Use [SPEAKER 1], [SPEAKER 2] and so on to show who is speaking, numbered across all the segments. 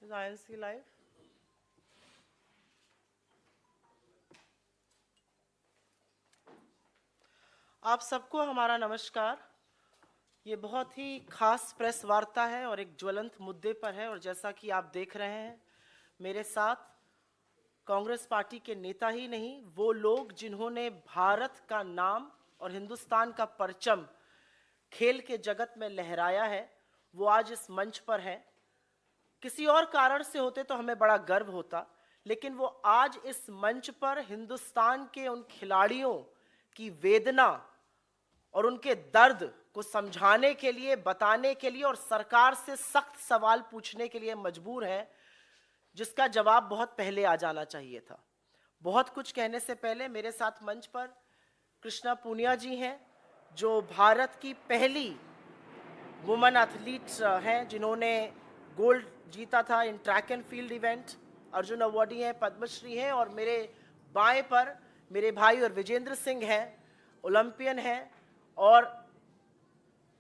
[SPEAKER 1] INC live. आप सबको हमारा नमस्कार। ये बहुत ही खास प्रेस वार्ता है और एक ज्वलंत मुद्दे पर है, और जैसा कि आप देख रहे हैं मेरे साथ कांग्रेस पार्टी के नेता ही नहीं, वो लोग जिन्होंने भारत का नाम और हिंदुस्तान का परचम खेल के जगत में लहराया है, वो आज इस मंच पर हैं। किसी और कारण से होते तो हमें बड़ा गर्व होता, लेकिन वो आज इस मंच पर हिंदुस्तान के उन खिलाड़ियों की वेदना और उनके दर्द को समझाने के लिए, बताने के लिए और सरकार से सख्त सवाल पूछने के लिए मजबूर हैं, जिसका जवाब बहुत पहले आ जाना चाहिए था। बहुत कुछ कहने से पहले मेरे साथ मंच पर कृष्णा पूनिया जी हैं, जो भारत की पहली वुमेन एथलीट हैं, जिन्होंने गोल्ड जीता था in track and field event, Arjuna awardee हैं, पद्मश्री हैं। और मेरे बाएं पर मेरे भाई और विजेंद्र सिंह हैं, ओलंपियन हैं और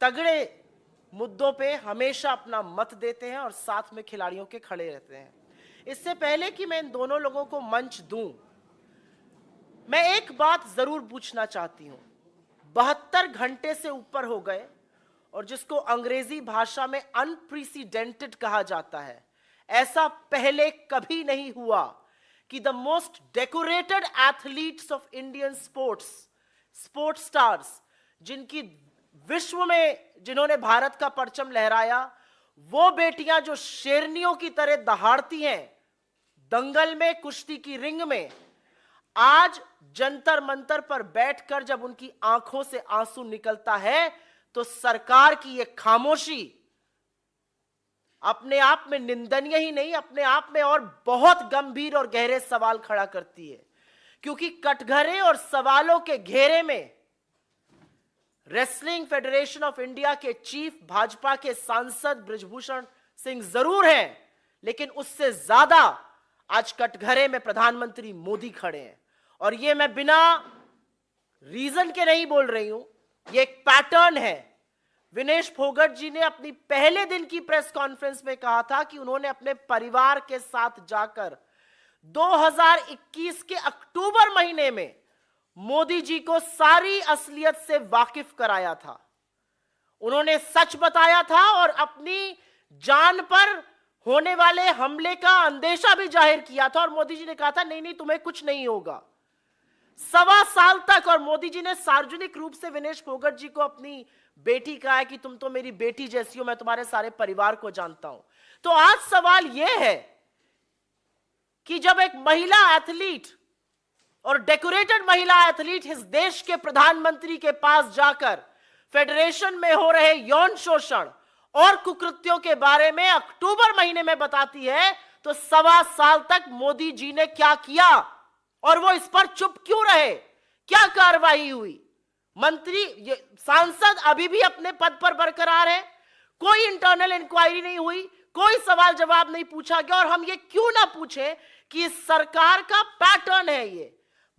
[SPEAKER 1] तगड़े मुद्दों पे हमेशा अपना मत देते हैं और साथ में खिलाड़ियों के खड़े रहते हैं। इससे पहले कि मैं इन दोनों लोगों को मंच दूं, मैं एक बात जरूर पूछना चाहती हूं। 72 घंटे से ऊपर हो गए, और जिसको अंग्रेजी भाषा में अनप्रेसिडेंटेड कहा जाता है, ऐसा पहले कभी नहीं हुआ कि the most decorated athletes of Indian sports stars, जिनकी विश्व में जिन्होंने भारत का परचम लहराया, वो बेटियां जो शेरनियों की तरह दहाड़ती हैं दंगल में, कुश्ती की रिंग में, आज जंतर मंतर पर बैठकर जब उनकी आंखों से आंसू निकलता है, तो सरकार की यह खामोशी अपने आप में निंदनीय ही नहीं, अपने आप में और बहुत गंभीर और गहरे सवाल खड़ा करती है। क्योंकि कटघरे और सवालों के घेरे में रेसलिंग फेडरेशन ऑफ इंडिया के चीफ, भाजपा के सांसद बृजभूषण सिंह जरूर हैं, लेकिन उससे ज्यादा आज कटघरे में प्रधानमंत्री मोदी खड़े हैं। और ये मैं बिना रीजन के नहीं बोल रही हूं, ये एक पैटर्न है। विनेश फोगट जी ने अपनी पहले दिन की प्रेस कॉन्फ्रेंस में कहा था कि उन्होंने अपने परिवार के साथ जाकर 2021 के अक्टूबर महीने में मोदी जी को सारी असलियत से वाकिफ कराया था। उन्होंने सच बताया था और अपनी जान पर होने वाले हमले का अंदेशा भी जाहिर किया था, और मोदी जी ने कहा था नहीं नहीं तुम्हें कुछ नहीं होगा। 1.25 साल तक, और मोदी जी ने सार्वजनिक रूप से विनेश फोगट जी को अपनी बेटी कहा है कि तुम तो मेरी बेटी जैसी हो, मैं तुम्हारे सारे परिवार को जानता हूं। तो आज सवाल यह है कि जब एक महिला एथलीट और डेकोरेटेड महिला एथलीट इस देश के प्रधानमंत्री के पास जाकर फेडरेशन में हो रहे यौन शोषण और कुकृत्यों के बारे में अक्टूबर महीने में बताती है, तो 1.25 साल तक मोदी जी ने क्या किया और वो इस पर चुप क्यों रहे? क्या कार्रवाई हुई? मंत्री, सांसद अभी भी अपने पद पर बरकरार है, कोई इंटरनल इंक्वायरी नहीं हुई, कोई सवाल जवाब नहीं पूछा गया। और हम ये क्यों ना पूछें कि इस सरकार का पैटर्न है, ये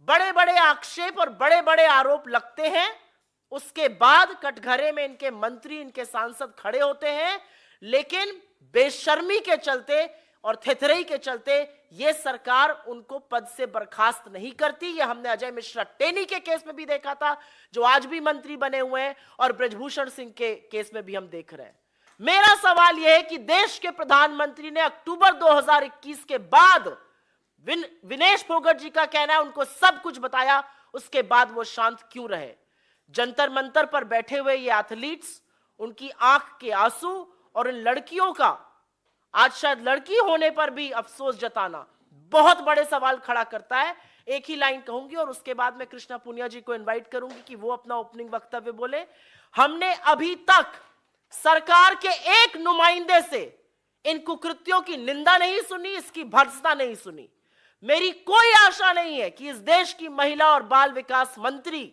[SPEAKER 1] बड़े बड़े आक्षेप और बड़े बड़े आरोप लगते हैं, उसके बाद कटघरे में इनके मंत्री, इनके सांसद खड़े होते हैं, लेकिन बेशर्मी के चलते और थेथरई के चलते यह सरकार उनको पद से बर्खास्त नहीं करती। यह हमने अजय मिश्रा टेनी के केस में भी देखा था, जो आज भी मंत्री बने हुए हैं, और बृजभूषण सिंह के केस में भी हम देख रहे हैं। मेरा सवाल यह है कि देश के प्रधानमंत्री ने अक्टूबर 2021 के बाद, विनेश फोगट जी का कहना है उनको सब कुछ बताया, उसके बाद वो शांत क्यों रहे? जंतर मंतर पर बैठे हुए ये एथलीट्स, उनकी आंख के आंसू और इन लड़कियों का आज शायद लड़की होने पर भी अफसोस जताना बहुत बड़े सवाल खड़ा करता है। एक ही लाइन कहूंगी और उसके बाद मैं कृष्णा पूनिया जी को इनवाइट करूंगी कि वो अपना ओपनिंग वक्तव्य बोले। हमने अभी तक सरकार के एक नुमाइंदे से इन कुकृत्यों की निंदा नहीं सुनी, इसकी भर्त्सना नहीं सुनी। मेरी कोई आशा नहीं है कि इस देश की महिला और बाल विकास मंत्री,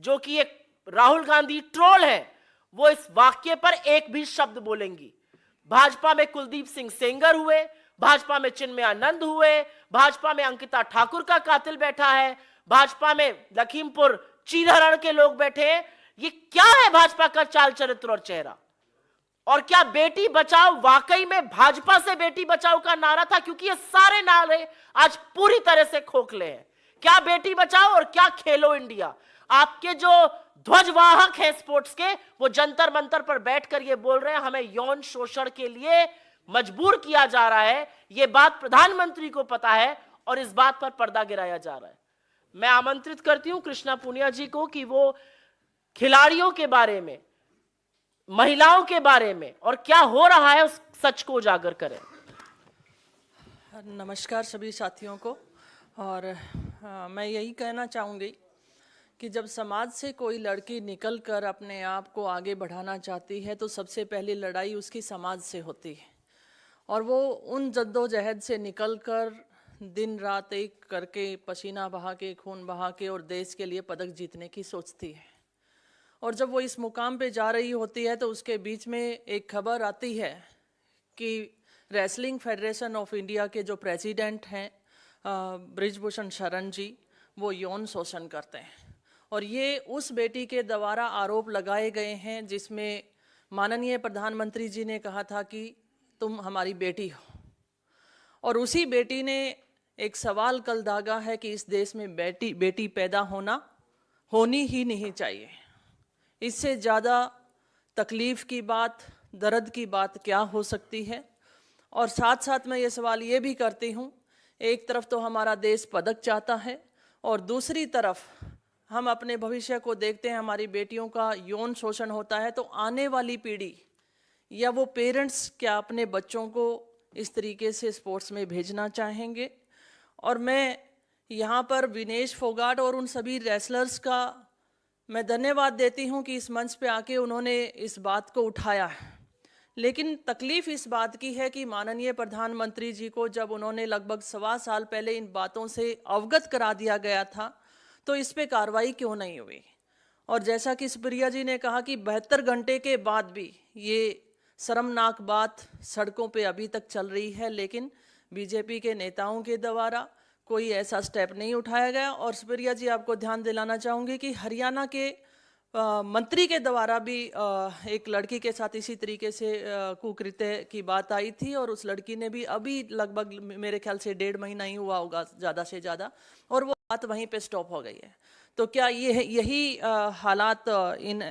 [SPEAKER 1] जो कि एक राहुल गांधी ट्रोल है, वो इस वाक्य पर एक भी शब्द बोलेंगी। भाजपा में कुलदीप सिंह सेंगर हुए, भाजपा में चिन्मय आनंद हुए, भाजपा में अंकिता ठाकुर का कातिल बैठा है, भाजपा में लखीमपुर चीरहरण के लोग बैठे हैं। ये क्या है भाजपा का चाल चरित्र और चेहरा? और क्या बेटी बचाओ वाकई में भाजपा से बेटी बचाओ का नारा था? क्योंकि ये सारे नारे आज पूरी तरह से खोखले हैं। क्या बेटी बचाओ और क्या खेलो इंडिया? आपके जो ध्वजवाहक हैं स्पोर्ट्स के, वो जंतर मंतर पर बैठकर ये बोल रहे हैं हमें यौन शोषण के लिए मजबूर किया जा रहा है। ये बात प्रधानमंत्री को पता है और इस बात पर पर्दा गिराया जा रहा है। मैं आमंत्रित करती हूं कृष्णा पूनिया जी को कि वो खिलाड़ियों के बारे में, महिलाओं के बारे में और क्या हो रहा है उस सच को उजागर करें।
[SPEAKER 2] नमस्कार सभी साथियों को। और मैं यही कहना चाहूँगी कि जब समाज से कोई लड़की निकल कर अपने आप को आगे बढ़ाना चाहती है तो सबसे पहली लड़ाई उसकी समाज से होती है, और वो उन जद्दोजहद से निकल कर दिन रात एक करके पसीना बहा के, खून बहा के और देश के लिए पदक जीतने की सोचती है। और जब वो इस मुकाम पे जा रही होती है तो उसके बीच में एक खबर आती है कि रेसलिंग फेडरेशन ऑफ इंडिया के जो प्रेसिडेंट हैं बृजभूषण शरण जी, वो यौन शोषण करते हैं। और ये उस बेटी के द्वारा आरोप लगाए गए हैं जिसमें माननीय प्रधानमंत्री जी ने कहा था कि तुम हमारी बेटी हो। और उसी बेटी ने एक सवाल कल दागा है कि इस देश में बेटी पैदा होनी ही नहीं चाहिए। इससे ज़्यादा तकलीफ़ की बात, दर्द की बात क्या हो सकती है? और साथ साथ मैं ये सवाल ये भी करती हूँ, एक तरफ तो हमारा देश पदक चाहता है और दूसरी तरफ हम अपने भविष्य को देखते हैं, हमारी बेटियों का यौन शोषण होता है, तो आने वाली पीढ़ी या वो पेरेंट्स क्या अपने बच्चों को इस तरीके से स्पोर्ट्स में भेजना चाहेंगे? और मैं यहाँ पर विनेश फोगाट और उन सभी रेसलर्स का मैं धन्यवाद देती हूँ कि इस मंच पे आके उन्होंने इस बात को उठाया है। लेकिन तकलीफ़ इस बात की है कि माननीय प्रधानमंत्री जी को जब उन्होंने लगभग 1.25 साल पहले इन बातों से अवगत करा दिया गया था तो इस पे कार्रवाई क्यों नहीं हुई? और जैसा कि सुप्रिया जी ने कहा कि 72 घंटे के बाद भी ये शर्मनाक बात सड़कों पे अभी तक चल रही है, लेकिन बीजेपी के नेताओं के द्वारा कोई ऐसा स्टेप नहीं उठाया गया। और सुप्रिया जी, आपको ध्यान दिलाना चाहूँगी कि हरियाणा के मंत्री के द्वारा भी एक लड़की के साथ इसी तरीके से कुकृत्य की बात आई थी और उस लड़की ने भी अभी लगभग मेरे ख्याल से 1.5 महीना ही हुआ होगा ज़्यादा से ज़्यादा, और वो बात वहीं पे स्टॉप हो गई है। तो क्या यही हालात इन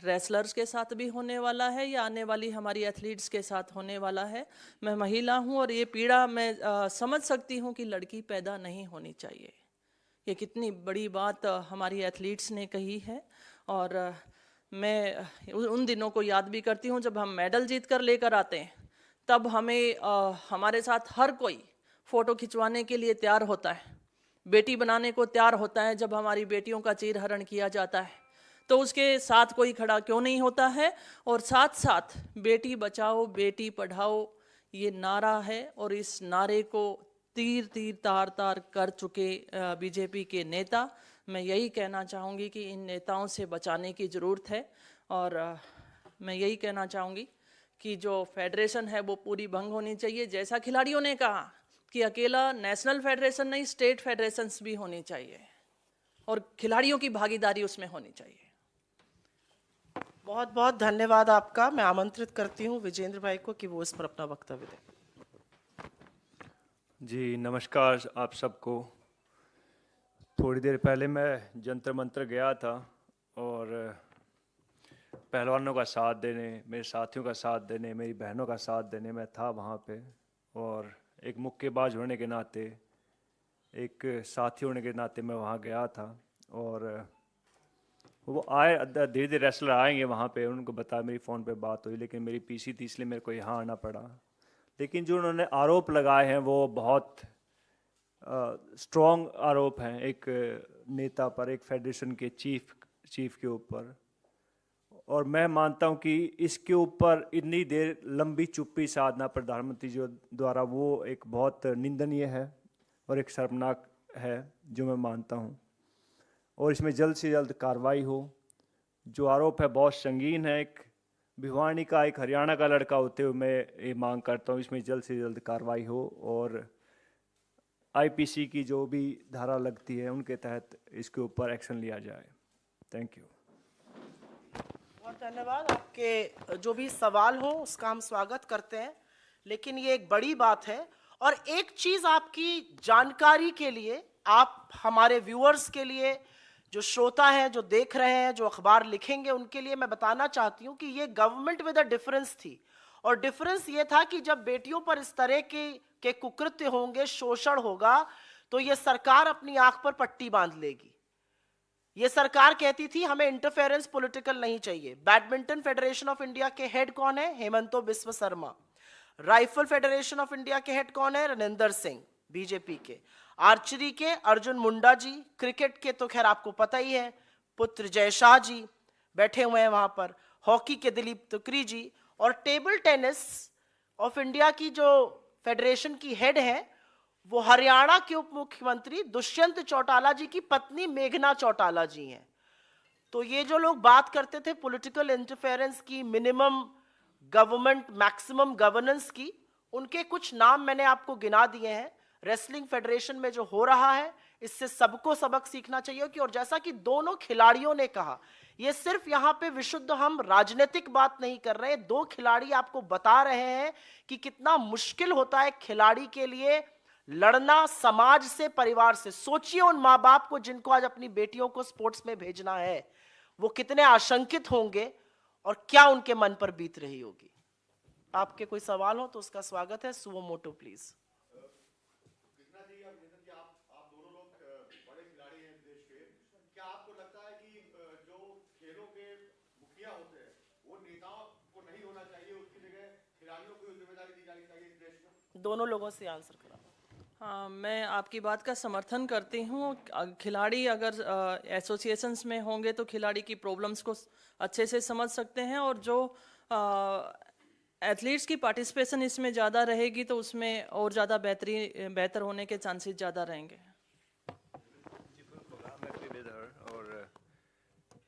[SPEAKER 2] रेसलर्स के साथ भी होने वाला है या आने वाली हमारी एथलीट्स के साथ होने वाला है? मैं महिला हूँ और ये पीड़ा मैं समझ सकती हूँ कि लड़की पैदा नहीं होनी चाहिए। ये कितनी बड़ी बात हमारी एथलीट्स ने कही है। और मैं उन दिनों को याद भी करती हूँ जब हम मेडल जीत कर लेकर आते हैं, तब हमें हमारे साथ हर कोई फ़ोटो खिंचवाने के लिए तैयार होता है, बेटी बनाने को तैयार होता है। जब हमारी बेटियों का चीरहरण किया जाता है तो उसके साथ कोई खड़ा क्यों नहीं होता है? और साथ साथ बेटी बचाओ बेटी पढ़ाओ ये नारा है, और इस नारे को तीर तीर तार तार कर चुके बीजेपी के नेता, मैं यही कहना चाहूँगी कि इन नेताओं से बचाने की ज़रूरत है। और मैं यही कहना चाहूँगी कि जो फेडरेशन है वो पूरी भंग होनी चाहिए। जैसा खिलाड़ियों ने कहा कि अकेला नेशनल फेडरेशन नहीं, स्टेट फेडरेशंस भी होनी चाहिए और खिलाड़ियों की भागीदारी उसमें होनी चाहिए।
[SPEAKER 1] बहुत बहुत धन्यवाद आपका। मैं आमंत्रित करती हूँ विजेंद्र भाई को कि वो इस पर अपना वक्तव्य दें।
[SPEAKER 3] जी नमस्कार आप सबको। थोड़ी देर पहले मैं जंतर मंतर गया था और पहलवानों का साथ देने, मेरे साथियों का साथ देने, मेरी बहनों का साथ देने मैं था वहाँ पे। और एक मुक्केबाज होने के नाते, एक साथी होने के नाते मैं वहाँ गया था। और वो आए, धीरे धीरे रेसलर आएंगे वहाँ पे, उनको बताया, मेरी फ़ोन पे बात हुई, लेकिन मेरी पीसी थी इसलिए मेरे को यहाँ आना पड़ा। लेकिन जो उन्होंने आरोप लगाए हैं वो बहुत स्ट्रॉन्ग आरोप हैं एक नेता पर, एक फेडरेशन के चीफ के ऊपर। और मैं मानता हूं कि इसके ऊपर इतनी देर लंबी चुप्पी साधना प्रधानमंत्री जी द्वारा वो एक बहुत निंदनीय है और एक शर्मनाक है, जो मैं मानता हूं। और इसमें जल्द से जल्द कार्रवाई हो। जो आरोप है बहुत संगीन है। एक भिवानी का, एक हरियाणा का लड़का होते हुए मैं ये मांग करता हूँ इसमें जल्द से जल्द कार्रवाई हो और आईपीसी की जो भी धारा लगती है उनके तहत इसके ऊपर एक्शन लिया जाए। Thank you.
[SPEAKER 1] बहुत धन्यवाद। आपके जो भी सवाल हो उसका हम स्वागत करते हैं, लेकिन ये एक बड़ी बात है। और एक चीज आपकी जानकारी के लिए, आप हमारे व्यूअर्स के लिए, जो श्रोता हैं, जो देख रहे हैं, जो अखबार लिखेंगे, उनके लिए मैं बताना चाहती हूं कि ये गवर्नमेंट विद अ डिफरेंस थी। और डिफरेंस ये था कि जब बेटियों पर इस तरह के कुकृत्य होंगे, शोषण होगा, तो ये सरकार अपनी आंख पर पट्टी बांध लेगी। ये सरकार कहती थी हमें इंटरफेरेंस पॉलिटिकल नहीं चाहिए। बैडमिंटन फेडरेशन ऑफ इंडिया के हेड कौन है? Himanta Biswa Sarma. Rifle federation of India के हेड कौन है? रनिंदर सिंह, बीजेपी के। आर्चरी के अर्जुन मुंडा जी। क्रिकेट के तो खैर आपको पता ही है, पुत्र जय शाह जी बैठे हुए हैं वहां पर। हॉकी के दिलीप तुकरी जी। और टेबल टेनिस ऑफ इंडिया की जो फेडरेशन की हेड है, वो हरियाणा के उप मुख्यमंत्री दुष्यंत चौटाला जी की पत्नी मेघना चौटाला जी हैं। तो ये जो लोग बात करते थे पॉलिटिकल इंटरफेरेंस की, मिनिमम गवर्नमेंट मैक्सिमम गवर्नेंस की, उनके कुछ नाम मैंने आपको गिना दिए हैं। रेसलिंग फेडरेशन में जो हो रहा है, इससे सबको सबक सीखना चाहिए कि, और जैसा कि दोनों खिलाड़ियों ने कहा, ये सिर्फ यहां पे विशुद्ध हम राजनीतिक बात नहीं कर रहे। दो खिलाड़ी आपको बता रहे हैं कि कितना मुश्किल होता है खिलाड़ी के लिए लड़ना समाज से, परिवार से। सोचिए उन माँ बाप को जिनको आज अपनी बेटियों को स्पोर्ट्स में भेजना है, वो कितने आशंकित होंगे और क्या उनके मन पर बीत रही होगी। आपके कोई सवाल हो तो उसका स्वागत है। सुवो मोटो प्लीज।
[SPEAKER 4] आप दोनों लोग बड़े खिलाड़ी हैं देश के, क्या आपको लगता है कि जो खेलों के मुखिया होते हैं वो नेताओं को नहीं होना चाहिए, उसकी जगह खिलाड़ियों को जिम्मेदारी दी जानी चाहिए इस देश में?
[SPEAKER 1] दोनों लोगों से आंसर करा।
[SPEAKER 2] हाँ, मैं आपकी बात का समर्थन करती हूँ। खिलाड़ी अगर एसोसिएशंस में होंगे तो खिलाड़ी की प्रॉब्लम्स को अच्छे से समझ सकते हैं, और जो एथलीट्स की पार्टिसिपेशन इसमें ज़्यादा रहेगी तो उसमें और ज़्यादा बेहतर होने के चांसेस ज़्यादा रहेंगे।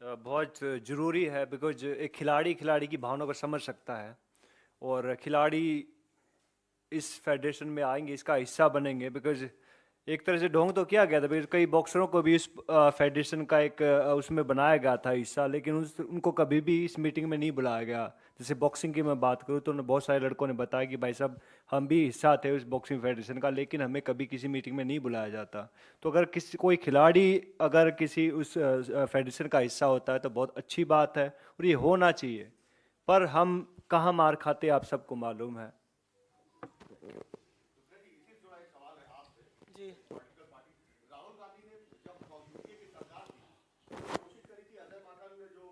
[SPEAKER 3] और बहुत ज़रूरी है, बिकॉज एक खिलाड़ी की भावना को समझ सकता है, और खिलाड़ी इस फेडरेशन में आएंगे, इसका हिस्सा बनेंगे। बिकॉज एक तरह से ढोंग तो किया गया था, कई बॉक्सरों को भी इस फेडरेशन का एक उसमें बनाया गया था हिस्सा, लेकिन उनको कभी भी इस मीटिंग में नहीं बुलाया गया। जैसे बॉक्सिंग की मैं बात करूँ तो बहुत सारे लड़कों ने बताया कि भाई साहब हम भी हिस्सा थे उस बॉक्सिंग फेडरेशन का, लेकिन हमें कभी किसी मीटिंग में नहीं बुलाया जाता। तो अगर कोई खिलाड़ी अगर किसी उस फेडरेशन का हिस्सा होता है तो बहुत अच्छी बात है, और ये होना चाहिए। पर हम कहाँ मार खाते आप सबको मालूम है।
[SPEAKER 1] जी,
[SPEAKER 4] राहुल गांधी ने जब यूपीए की सरकार थी, कोशिश करी कि अजय माकन ने जो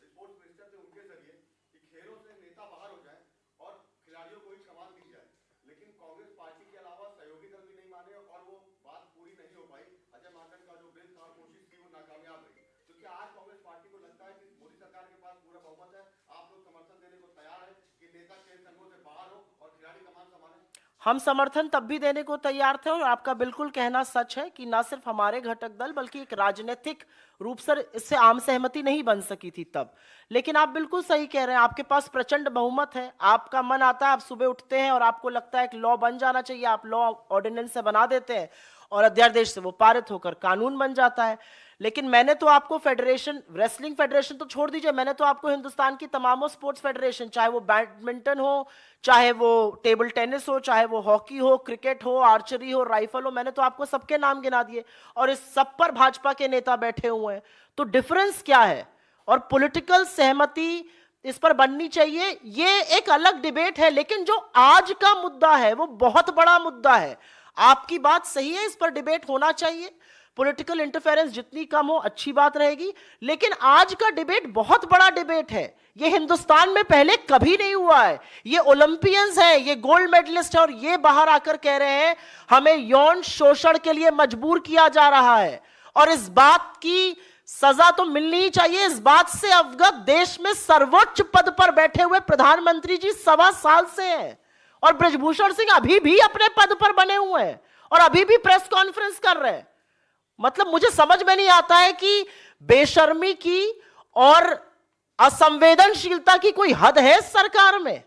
[SPEAKER 4] स्पोर्ट्स मिनिस्टर थे उनके जरिए कि खेलों से नेता बाहर हो जाए और खिलाड़ियों को ही कमान दी जाए, लेकिन कांग्रेस पार्टी के अलावा सहयोगी दल भी नहीं माने और वो बात पूरी नहीं हो पाई। अजय माकन का जो बिल था, कोशिश की, वो नाकामयाब रही। तो क्या आज कांग्रेस पार्टी को लगता है कि मोदी सरकार के पास पूरा बहुमत है, आप लोग समर्थन देने को तैयार है कि नेता खेल संघों से बाहर हो और खिलाड़ी कमान संभाले?
[SPEAKER 1] हम समर्थन तब भी देने को तैयार थे, और आपका बिल्कुल कहना सच है कि ना सिर्फ हमारे घटक दल बल्कि एक राजनीतिक रूप से इससे आम सहमति नहीं बन सकी थी तब। लेकिन आप बिल्कुल सही कह रहे हैं, आपके पास प्रचंड बहुमत है, आपका मन आता है, आप सुबह उठते हैं और आपको लगता है कि लॉ बन जाना चाहिए, आप लॉ ऑर्डिनेंस से बना देते हैं और अध्यादेश से वो पारित होकर कानून बन जाता है। लेकिन मैंने तो आपको फेडरेशन, रेसलिंग फेडरेशन तो छोड़ दीजिए, मैंने तो आपको हिंदुस्तान की तमामों स्पोर्ट्स फेडरेशन, चाहे वो बैडमिंटन हो, चाहे वो टेबल टेनिस हो, चाहे वो हॉकी हो, क्रिकेट हो, आर्चरी हो, राइफल हो, मैंने तो आपको सबके नाम गिना दिए, और इस सब पर भाजपा के नेता बैठे हुए हैं। तो डिफरेंस क्या है? और पॉलिटिकल सहमति इस पर बननी चाहिए, ये एक अलग डिबेट है। लेकिन जो आज का मुद्दा है वो बहुत बड़ा मुद्दा है। आपकी बात सही है, इस पर डिबेट होना चाहिए। पॉलिटिकल इंटरफेरेंस जितनी कम हो अच्छी बात रहेगी, लेकिन आज का डिबेट बहुत बड़ा डिबेट है। ये हिंदुस्तान में पहले कभी नहीं हुआ है। ये ओलंपियंस हैं, ये गोल्ड मेडलिस्ट है, और ये बाहर आकर कह रहे हैं हमें यौन शोषण के लिए मजबूर किया जा रहा है, और इस बात की सजा तो मिलनी ही चाहिए। इस बात से अवगत देश में सर्वोच्च पद पर बैठे हुए प्रधानमंत्री जी 1.25 साल से हैं, और बृजभूषण सिंह अभी भी अपने पद पर बने हुए हैं और अभी भी प्रेस कॉन्फ्रेंस कर रहे हैं। मतलब मुझे समझ में नहीं आता है कि बेशर्मी की और असंवेदनशीलता की कोई हद है सरकार में।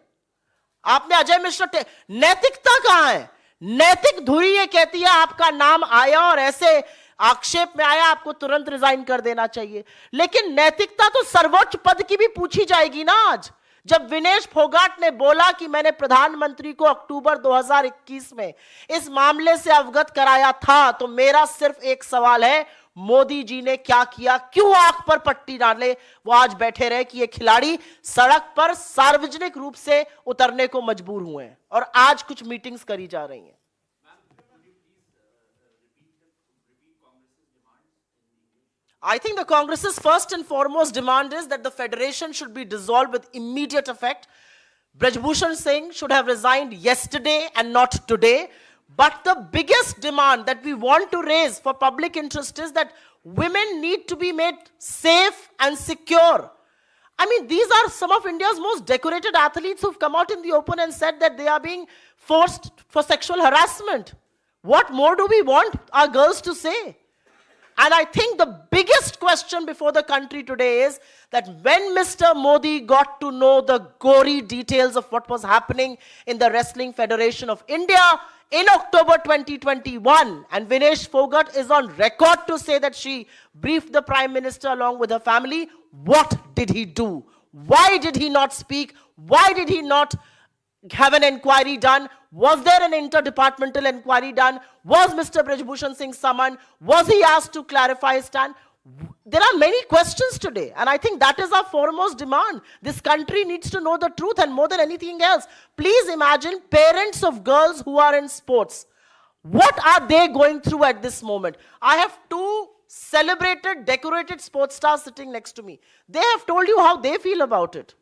[SPEAKER 1] आपने अजय मिश्रा, नैतिकता कहां है? नैतिक धुरी ये कहती है आपका नाम आया और ऐसे आक्षेप में आया, आपको तुरंत रिजाइन कर देना चाहिए। लेकिन नैतिकता तो सर्वोच्च पद की भी पूछी जाएगी ना। आज जब विनेश फोगाट ने बोला कि मैंने प्रधानमंत्री को अक्टूबर 2021 में इस मामले से अवगत कराया था, तो मेरा सिर्फ एक सवाल है, मोदी जी ने क्या किया? क्यों आंख पर पट्टी डाले वो आज बैठे रहे कि ये खिलाड़ी सड़क पर सार्वजनिक रूप से उतरने को मजबूर हुए हैं और आज कुछ मीटिंग्स करी जा रही हैं। I think the Congress's first and foremost demand is that the federation should be dissolved with immediate effect. Braj Bhushan Singh should have resigned yesterday and not today. But the biggest demand that we want to raise for public interest is that women need to be made safe and secure. I mean, these are some of India's most decorated athletes who've come out in the open and said that they are being forced for sexual harassment. What more do we want our girls to say? And I think the biggest question before the country today is that when Mr. Modi got to know the gory details of what was happening in the Wrestling Federation of India in October 2021, and Vinesh Phogat is on record to say that she briefed the Prime Minister along with her family, what did he do? Why did he not speak? Why did he not have an inquiry done? Was there an interdepartmental inquiry done? Was Mr. Braj Bhushan Singh summoned? Was he asked to clarify his stand? There are many questions today, and I think that is our foremost demand. This country needs to know the truth, and more than anything else, please imagine parents of girls who are in sports. What are they going through at this moment? I have two celebrated, decorated sports stars sitting next to me. They have told you how they feel about it.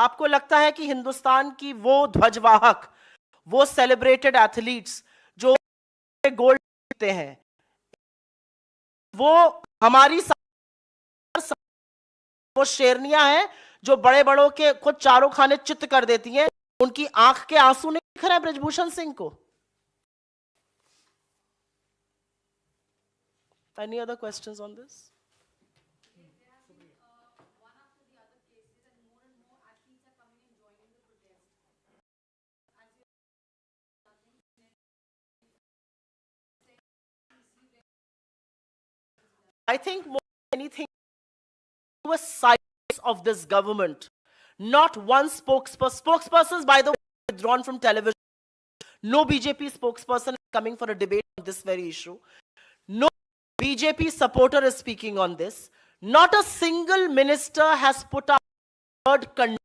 [SPEAKER 1] आपको लगता है कि हिंदुस्तान की वो ध्वजवाहक, वो celebrated athletes जो gold जीतते हैं, वो हमारी वो शेरनियां हैं जो बड़े बड़ों के खुद चारों खाने चित्त कर देती हैं, उनकी आंख के आंसू नहीं दिख रहे हैं ब्रजभूषण सिंह को? Any other questions on this? I think more than anything, the size of this government, not one spokesperson. Spokespersons, by the way, withdrawn from television. No BJP spokesperson is coming for a debate on this very issue. No BJP supporter is speaking on this. Not a single minister has put up a word condemning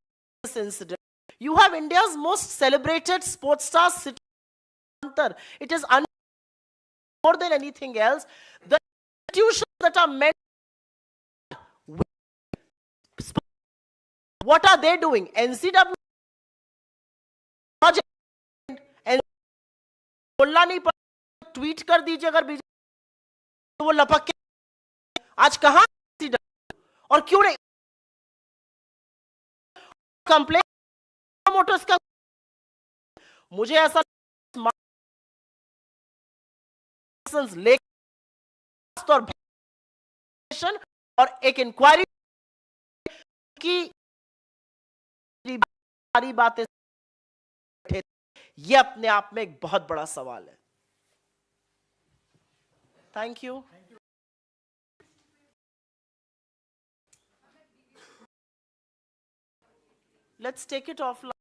[SPEAKER 1] this incident. You have India's most celebrated sports stars sitting. It is more than anything else. The institutions that are meant, what are they doing? NCW बोलना नहीं पड़ा, tweet कर दीजिए अगर BJP तो वो लपक के आज कहां और क्यों नहीं कंप्लेन मोटर्स का? मुझे ऐसा और एक इंक्वायरी की सारी बातें, ये अपने आप में एक बहुत बड़ा सवाल है। Thank you. Let's take it offline.